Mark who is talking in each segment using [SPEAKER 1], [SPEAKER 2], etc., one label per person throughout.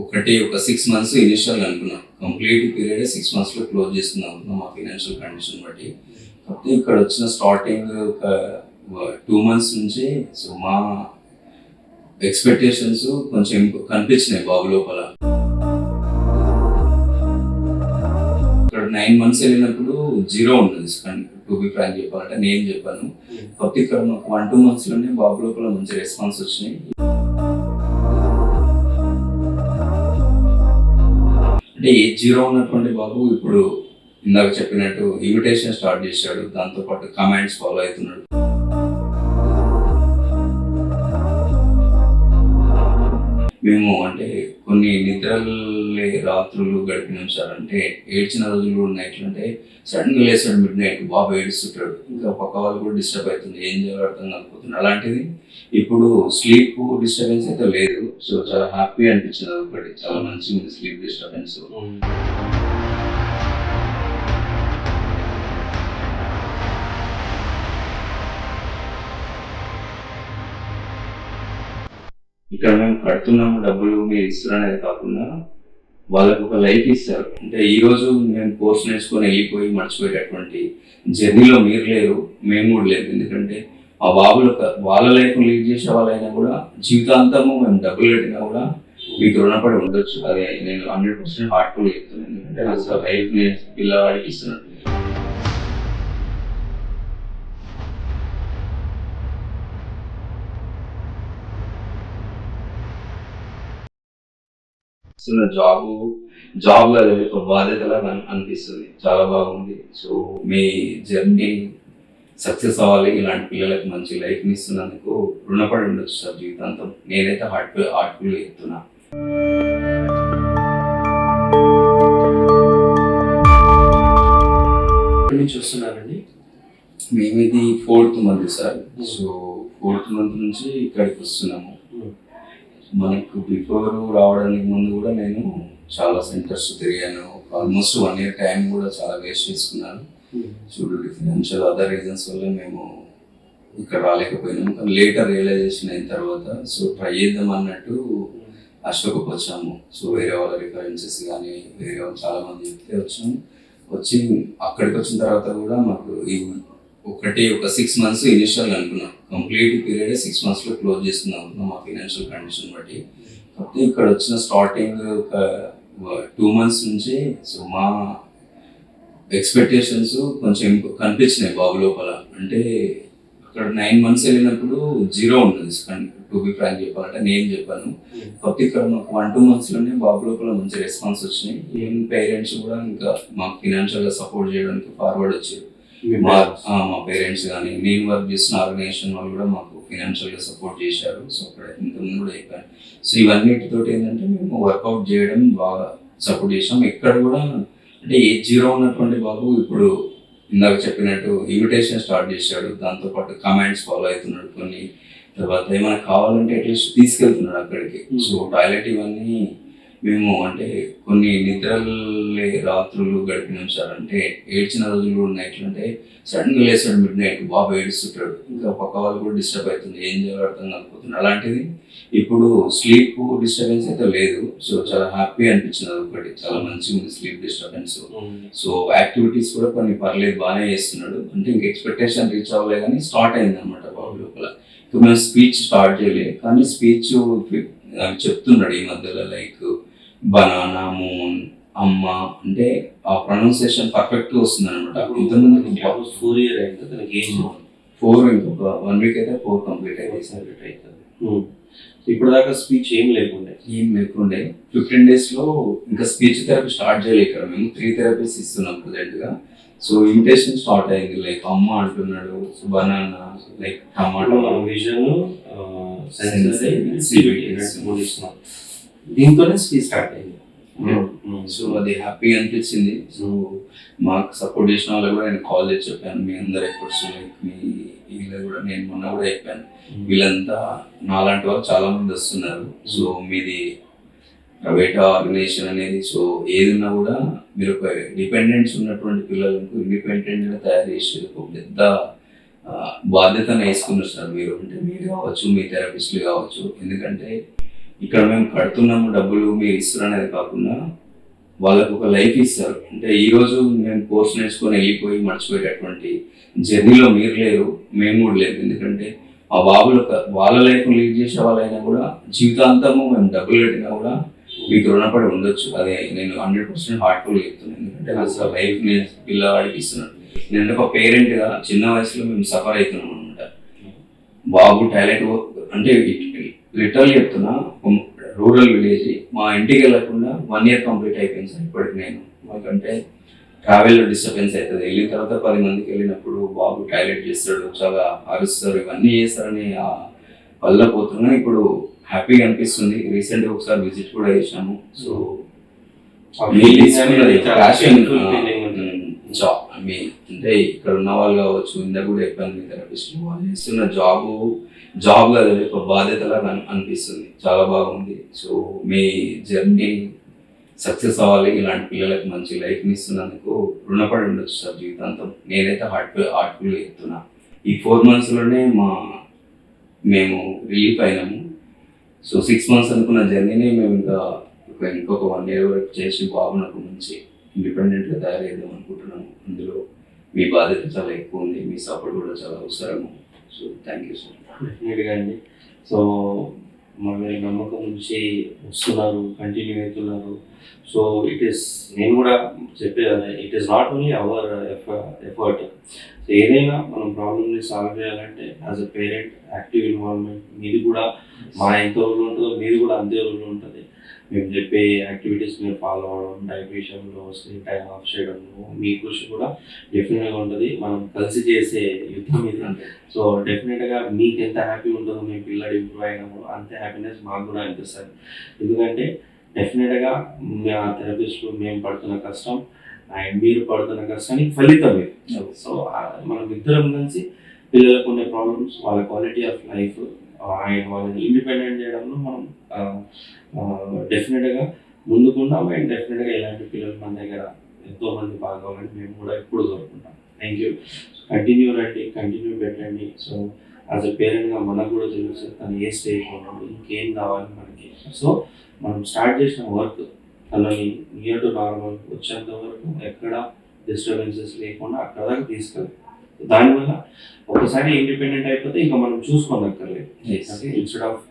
[SPEAKER 1] ఒక 6 months initial అనుకున్నాం. Complete period 6 monthsలో close చేసుకుందాం అనుకున్నాం మా ఫైనాన్షియల్ కండిషన్ బట్టి. కాకపోతే ఇక్కడ వచ్చిన స్టార్టింగ్ ఒక 2 months నుంచి సో మా ఎక్స్పెక్టేషన్స్ కొంచెం కనిపించినాయి బాబు లోపల. ఇక్కడ 9 months వెళ్ళినప్పుడు 0 ఉంటుంది. టు బి ఫ్రాంక్ చెప్పాలంటే నేను చెప్పాను. కాకపోతే ఇక్కడ మాకు 1-2 monthsలోనే బాబు లోపల మంచి రెస్పాన్స్ వచ్చినాయి. అంటే ఏజ్ 0 ఉన్నటువంటి బాబు ఇప్పుడు ఇందాక చెప్పినట్టు ఇమిటేషన్ స్టార్ట్ చేశాడు. దాంతోపాటు కమాండ్స్ ఫాలో అవుతున్నాడు. మేము అంటే కొన్ని నిద్రలే రాత్రులు గడిపినాం సార్. అంటే ఏడ్చిన రోజులు ఉన్నాయి. ఎట్లంటే సడన్గా లేసాడు మిడ్నైట్, బాబు ఏడుస్తుంటాడు. ఇంకా పక్క వాళ్ళు కూడా డిస్టర్బ్ అవుతుంది, ఏం చేయాలో అర్థం కాకపోతుంది. అలాంటిది ఇప్పుడు స్లీప్ డిస్టర్బెన్స్ అయితే లేదు. సో చాలా హ్యాపీ అనిపించింది. ఒకటి చాలా మంచిగా ఉంది స్లీప్ డిస్టర్బెన్స్. ఇక్కడ మేము కడుతున్నాము డబ్బులు మీరు ఇస్తున్నారనేది కాకుండా వాళ్ళకు ఒక లైఫ్ ఇస్తారు. అంటే ఈ రోజు మేము కోర్స్ నేర్చుకొని వెళ్ళిపోయి మర్చిపోయేటటువంటి జర్నీలో మీరు లేరు, మేము కూడా లేదు. ఎందుకంటే ఆ బాబులు వాళ్ళ లైఫ్ లీడ్ చేసే వాళ్ళైనా కూడా జీవితాంతము మేము డబ్బులు కట్టినా కూడా మీకు రుణపడి ఉండొచ్చు. అదే నేను 100% హార్ట్ఫుల్ చెప్తున్నాను. ఎందుకంటే అసలు లైఫ్ పిల్లవాడికి ఇస్తున్నాను. జాబ్ ఒక బాధ్యతలా అనిపిస్తుంది. చాలా బాగుంది. సో మీ జర్నీ సక్సెస్ అవ్వాలి. ఇలాంటి పిల్లలకు మంచి లైఫ్ ఇస్తున్నందుకు రుణపడి ఉండొచ్చు సార్ జీవితాంతం. నేనైతే హార్ట్ఫుల్ చెప్తున్నా.
[SPEAKER 2] చూస్తున్నారండి
[SPEAKER 1] మేము ఇది 4th month sir. So 4th month నుంచి ఇక్కడికి వస్తున్నాము. మనకు బిఫోర్ రావడానికి ముందు కూడా నేను చాలా సెంటర్స్ తిరిగాను. ఆల్మోస్ట్ 1 year టైం కూడా చాలా వేస్ట్ చేసుకున్నాను. చూడండి, ఫినాన్షియల్ అదర్ రీజన్స్ వల్ల మేము ఇక్కడ రాలేకపోయినాము. కానీ లేటర్ రియలైజేషన్ అయిన తర్వాత సో ట్రై చేద్దాం అన్నట్టు అశోకకు వచ్చాము. సో వేరే వాళ్ళ రిఫరెన్సెస్ కానీ వేరే వాళ్ళు చాలా మంది చెప్తే వచ్చాము. వచ్చి అక్కడికి వచ్చిన తర్వాత కూడా మాకు ఒక 6 months ఇనిషియల్ అనుకున్నాం. కంప్లీట్ పీరియడ్ 6 monthsలో క్లోజ్ చేసుకుందాం అనుకున్నాం మా ఫైనాన్షియల్ కండిషన్ బట్టి. కాకపోతే ఇక్కడ వచ్చిన స్టార్టింగ్ ఒక 2 months నుంచి సో మా ఎక్స్పెక్టేషన్స్ కొంచెం కనిపించినాయి బాబు లోపల. అంటే అక్కడ 9 months వెళ్ళినప్పుడు 0 ఉంటుంది. టు బి ఫ్రాంక్ చెప్పాలంటే నేను చెప్పాను. కాకపోతే ఇక్కడ మాకు 1-2 monthsలోనే బాబు లోపల మంచి రెస్పాన్స్ వచ్చినాయి. ఈవెన్ పేరెంట్స్ కూడా ఇంకా మాకు ఫినాన్షియల్గా సపోర్ట్ చేయడానికి ఫార్వర్డ్ వచ్చారు. మా పేరెంట్స్ కానీ నేను వర్క్ చేసిన ఆర్గనైజేషన్ వాళ్ళు కూడా మాకు ఫినాన్షియల్గా సపోర్ట్ చేశారు. సో అక్కడ ఇంతకుముందు కూడా చెప్పాను. సో ఇవన్నిటితో ఏంటంటే మేము వర్కౌట్ చేయడం బాగా సపోర్ట్ చేసాం. ఎక్కడ కూడా అంటే ఏజ్ 0 ఉన్నటువంటి బాబు ఇప్పుడు ఇందాక చెప్పినట్టు ఇమిటేషన్ స్టార్ట్ చేశాడు. దాంతోపాటు కమాండ్స్ ఫాలో అవుతున్నాడు. కొన్ని తర్వాత ఏమైనా కావాలంటే అట్లీస్ట్ తీసుకెళ్తున్నాడు అక్కడికి. సో టాయిలెట్ ఇవన్నీ మేము అంటే కొన్ని నిద్రలే రాత్రులు గడిపినాం సార్. అంటే ఏడ్చిన రోజులు ఉన్నాయి. ఎట్లంటే సడన్గా లేసాడు మిడ్నైట్, బాబు ఏడుస్తుంటాడు. ఇంకా పక్క వాళ్ళు కూడా డిస్టర్బ్ అవుతుంది, ఏం చేయాలో అర్థం కాకపోతుంది. అలాంటిది ఇప్పుడు స్లీప్ డిస్టర్బెన్స్ అయితే లేదు. సో చాలా హ్యాపీ అనిపించింది. ఒకటి చాలా మంచిగా ఉంది స్లీప్ డిస్టర్బెన్స్. సో యాక్టివిటీస్ కూడా కొన్ని పర్లేదు, బాగానే చేస్తున్నాడు. అంటే ఇంక ఎక్స్పెక్టేషన్ రీచ్ అవ్వలే కానీ స్టార్ట్ అయింది అనమాట బాబు లోపల. ఇప్పుడు మేము స్పీచ్ స్టార్ట్ చేయలేదు కానీ స్పీచ్ చెప్తున్నాడు ఈ మధ్యలో. లైక్ బనానా, మూన్, అమ్మ అంటే ఆ ప్రొనౌన్సియేషన్ పర్ఫెక్ట్ గా వస్తుంది అనమాట. ఇంతకుముందు
[SPEAKER 2] 4 years అయింది తనకి ఏజ్
[SPEAKER 1] 4 ఇంకొక 1 week అయితే 4 కంప్లీట్ అవుతుంది.
[SPEAKER 2] ఇప్పుడు దాకా స్పీచ్ ఏం లేకుండే
[SPEAKER 1] 15 daysలో ఇంకా స్పీచ్ థెరపీ స్టార్ట్ చేయలేదు. ఇక్కడ మేము 3 therapies ఇస్తున్నాం ప్రజెంట్ గా. సో ఇమిటేషన్ స్టార్ట్ అయింది. లైక్ అమ్మ అంటున్నాడు, బనానా, లైక్ టమాటో,
[SPEAKER 2] విజన్, దీంతోనే స్పీచ్ స్టార్ట్ అయింది.
[SPEAKER 1] సో అది హ్యాపీ అనిపించింది. సో మాకు సపోర్ట్ చేసిన వాళ్ళు కూడా నేను కాల్ చేసి చెప్పాను, మీ అందరు ఎఫర్ట్స్ లైక్ మీ వీళ్ళు కూడా నేను మొన్న కూడా చెప్పాను, వీళ్ళంతా నాలాంటి వాళ్ళు చాలా మంది వస్తున్నారు. సో మీది ప్రైవేట్ ఆర్గనైజేషన్ అనేది సో ఏదున్నా కూడా మీరు ఒక డిపెండెంట్స్ ఉన్నటువంటి పిల్లలకు ఇండిపెండెంట్గా తయారు చేసే ఒక పెద్ద బాధ్యతను వేసుకున్నారు సార్ మీరు. అంటే మీరు కావచ్చు, మీ థెరపిస్టులు కావచ్చు. ఎందుకంటే ఇక్కడ మేము కడుతున్నాము డబ్బులు మీరు ఇస్తారు అనేది కాకుండా వాళ్ళకు ఒక లైఫ్ ఇస్తారు. అంటే ఈ రోజు మేము కోర్స్ నేర్చుకొని వెళ్ళిపోయి మర్చిపోయేటటువంటి జర్నీలో మీరు లేరు, మేము కూడా లేదు. ఎందుకంటే ఆ బాబులు వాళ్ళ లైఫ్ లీడ్ చేసే వాళ్ళైనా కూడా జీవితాంతము మేము డబ్బులు కట్టినా కూడా మీకు రుణపడి ఉండొచ్చు. అదే నేను 100% హార్ట్ఫుల్ చెప్తున్నాను. ఎందుకంటే అసలు లైఫ్ నేను పిల్లవాడికి ఇస్తున్నాను. నేను ఒక పేరెంట్గా చిన్న వయసులో మేము సఫర్ అవుతున్నాం అనమాట. బాబు టాలెంట్ అంటే లిటరల్ చెప్తున్నా, రూరల్ విలేజ్ మా ఇంటికి వెళ్ళకుండా 1 year కంప్లీట్ అయిపోయింది సార్ ఇప్పటికి. నేను మాకంటే ట్రావెల్లో డిస్టర్బెన్స్ అవుతుంది. వెళ్ళిన తర్వాత 10 మందికి వెళ్ళినప్పుడు బాబు టాయిలెట్ చేస్తాడు, చాలా అరుస్తారు, ఇవన్నీ చేస్తారని వల్ల పోతున్నాను. ఇప్పుడు హ్యాపీగా అనిపిస్తుంది. రీసెంట్గా ఒకసారి విజిట్ కూడా చేసాము. సో అంటే ఇక్కడ ఉన్న వాళ్ళు కావచ్చు, ఇందాక కూడా చెప్పాను థెరపిస్ట్, వాళ్ళు చేస్తున్న జాబ్ కాదు, ఒక బాధ్యతలాగా అనిపిస్తుంది. చాలా బాగుంది. సో మీ జర్నీ సక్సెస్ అవ్వాలి. ఇలాంటి పిల్లలకు మంచి లైఫ్ని ఇస్తున్నందుకు రుణపడి ఉండొచ్చు సార్ జీవితాంతం. నేనైతే హార్ట్ఫుల్గా చెప్తున్నా. ఈ 4 monthsలోనే మేము రిలీఫ్ అయినాము. సో 6 months అనుకున్న జర్నీని మేము ఇంకొక 1 year వరకు చేసి బాబునకు మంచి ఇండిపెండెంట్గా తయారయ్యేద్దాం అనుకుంటున్నాము. అందులో మీ బాధ్యత చాలా ఎక్కువ ఉంది, మీ సపోర్ట్ కూడా చాలా అవసరము. So thank you sir.
[SPEAKER 2] డెఫినెట్గా అండి. సో మన నమ్మకం నుంచి వస్తున్నారు, కంటిన్యూ అవుతున్నారు. సో నేను కూడా చెప్పేది, it is not only our effort. So ఏదైనా మనం ప్రాబ్లమ్ని సాల్వ్ చేయాలంటే as a parent active involvement మీది కూడా మా ఎంత రోజులు ఉంటుందో మీది కూడా అంతే రోజులు ఉంటుంది. మేము చెప్పే యాక్టివిటీస్ మీరు ఫాలో అవ్వడం, డైట్ విషయంలో స్క్రీన్ టైం ఆఫ్ చేయడంలో మీ కృషి కూడా డెఫినెట్గా ఉంటుంది. మనం కలిసి చేసే యుద్ధం ఇది. సో డెఫినెట్గా మీకు ఎంత హ్యాపీ ఉంటుందో మీ పిల్లడు ఇంప్రూవ్ అయినప్పుడు అంతే హ్యాపీనెస్ మాకు కూడా అనిపిస్తుంది. ఎందుకంటే డెఫినెట్గా మా థెరపిస్టులు మేము పడుతున్న కష్టం అండ్ మీరు పడుతున్న కష్టానికి ఫలితం ఇది. సో మనం ఇద్దరం కలిసి పిల్లలకు ఉండే ప్రాబ్లమ్స్, వాళ్ళ క్వాలిటీ ఆఫ్ లైఫ్ అండ్ వాళ్ళని ఇండిపెండెంట్ చేయడంలో మనం డెఫినెట్గా ముందుకున్నాం. అండ్ డెఫినెట్గా ఇలాంటి పిల్లలు మన దగ్గర ఎంతోమంది బాగోవాలని మేము కూడా ఎప్పుడు కోరుకుంటాం. Thank you. కంటిన్యూ రండి, కంటిన్యూ పెట్టండి. సో యాజ్ అ పేరెంట్గా మనకు కూడా తెలుసు తను ఏ స్టేజ్లో ఉన్నాడు, ఇంకేం కావాలి మనకి. సో మనం స్టార్ట్ చేసిన వర్క్ తనని నియర్ టు నార్మల్ వచ్చేంత వరకు ఎక్కడ డిస్టర్బెన్సెస్ లేకుండా అక్కడ దాకా తీసుకెళ్ళి, దానివల్ల ఒకసారి ఇండిపెండెంట్ అయిపోతే ఇంకా మనం చూసుకోనక్కర్లేదు. ఇన్స్టెడ్ ఆఫ్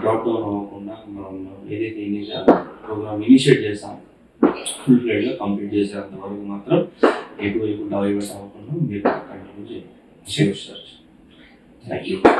[SPEAKER 2] డ్రాప్ డౌన్ అవ్వకుండా మనం ఏదైతే ప్రోగ్రామ్ ఇనిషియేట్ చేస్తాం ఫుల్ ఫ్లెడ్గా కంప్లీట్ చేసేంత వరకు మాత్రం ఎటువైపు డైవర్ట్ అవ్వకుండా మీరు కంటిన్యూ చేయండి. Thank you.